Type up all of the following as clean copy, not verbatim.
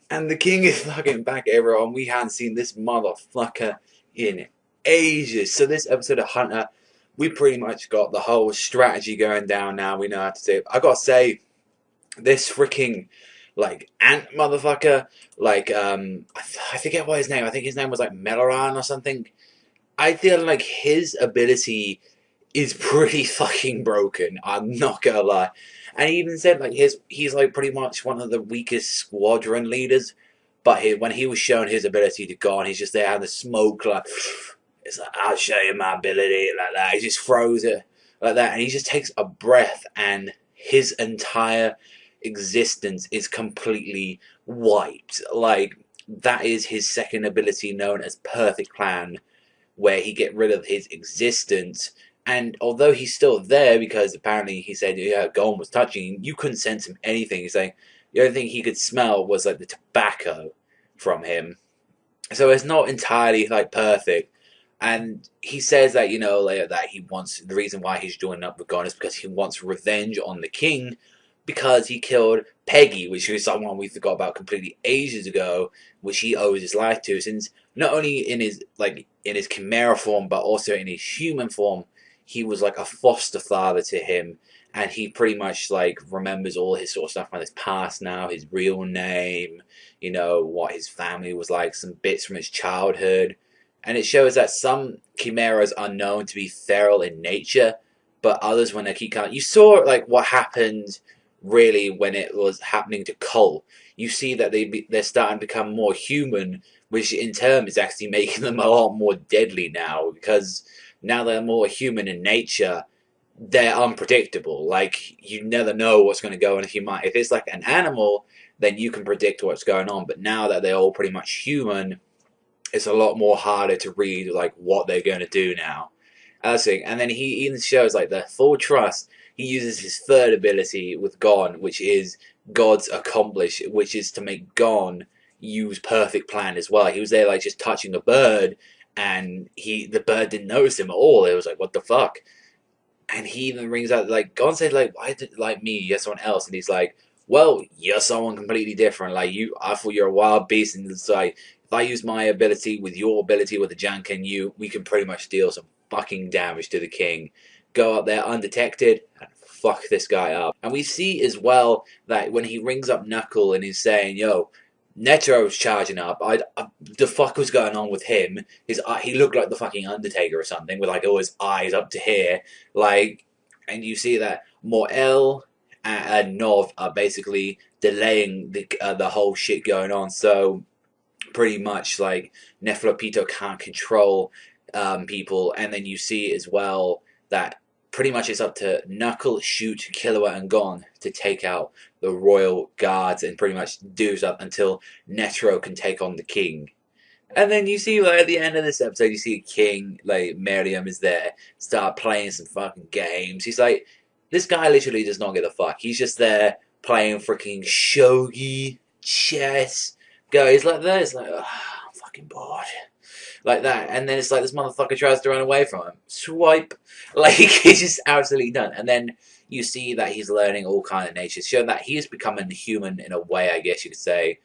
And the king is fucking back, everyone. We hadn't seen this motherfucker in ages. So this episode of Hunter, we pretty much got the whole strategy going down now. We know how to do it. I gotta say, this freaking like ant motherfucker, like I forget what his name. I think his name was like Meloran or something. I feel like his ability is pretty fucking broken. I'm not gonna lie. And he even said like he's like pretty much one of the weakest squadron leaders. But when he was shown his ability to go on, he's just there having the smoke like it's like I'll show you my ability like that. He just throws it like that, and he just takes a breath, and his entire existence is completely wiped. Like that is his second ability, known as Perfect Plan, where he get rid of his existence. And although he's still there, because apparently he said, yeah, Golem was touching him, you couldn't sense him anything. He's saying the only thing he could smell was like the tobacco from him. So it's not entirely like perfect. And he says that, later that he wants, the reason why he's joining up with Gon is because he wants revenge on the king, because he killed Peggy, which was someone we forgot about completely ages ago, which he owes his life to, since not only in his chimera form, but also in his human form, he was like a foster father to him, and he pretty much like remembers all his sort of stuff from his past now, his real name, what his family was like, some bits from his childhood. And it shows that some chimeras are known to be feral in nature, but others, when they keep coming, you saw like what happened really when it was happening to Cole. You see that they're starting to become more human, which in turn is actually making them a lot more deadly now, because now they're more human in nature. They're unpredictable. Like you never know what's going to go on. If it's like an animal, then you can predict what's going on. But now that they're all pretty much human, it's a lot more harder to read like what they're going to do now. And then he even shows like the full trust. He uses his third ability with Gon, which is God's accomplish, which is to make Gon use Perfect Plan as well. He was there like just touching a bird, and the bird didn't notice him at all. It was like, what the fuck? And he even rings out like Gon said like, why did it like me? You're someone else, and he's like, well, you're someone completely different. Like I thought you're a wild beast, and it's like if I use my ability with your ability with the Janken, we can pretty much deal some fucking damage to the king. Go up there undetected and fuck this guy up. And we see as well that when he rings up Knuckle and he's saying, yo, Netero's charging up. The fuck was going on with him? He looked like the fucking Undertaker or something, with like all his eyes up to here, like. And you see that Morel and Nov are basically delaying the whole shit going on. So pretty much like Nefelopito can't control people, and then you see as well that pretty much it's up to Knuckle, Shoot, Killua, and Gon to take out the royal guards and pretty much do stuff until Netero can take on the king. And then you see like at the end of this episode, you see a king, like Miriam is there, start playing some fucking games. He's like, this guy literally does not give a fuck. He's just there playing freaking shogi, chess. He's like that. It's like, oh, I'm fucking bored. Like that. And then it's like this motherfucker tries to run away from him. Swipe. Like, he's just absolutely done. And then you see that he's learning all kind of natures, showing that he is becoming human in a way, I guess you could say.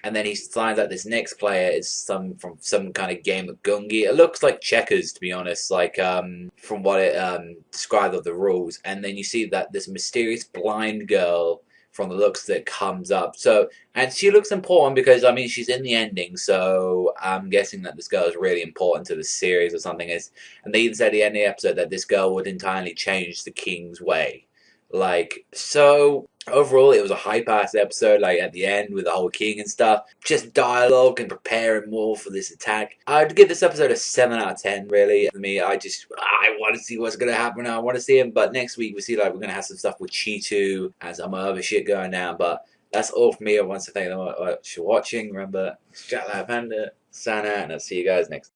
And then he finds out this next player is from some kind of game of Gungi. It looks like checkers, to be honest, like from what it described of the rules. And then you see that this mysterious blind girl, from the looks that comes up. So, and she looks important because I mean she's in the ending, so I'm guessing that this girl is really important to the series or something. And they even said at the end of the episode that this girl would entirely change the king's way. Like, so overall, it was a high-paced episode, like at the end with the whole king and stuff. Just dialogue and preparing more for this attack. I'd give this episode a 7 out of 10, really. For me, I want to see what's going to happen. I want to see him, but next week we see like we're going to have some stuff with Cheetu and some other shit going down. But that's all for me. I want to thank you for watching. Remember, Savagezweipanda, Sana, and I'll see you guys next time.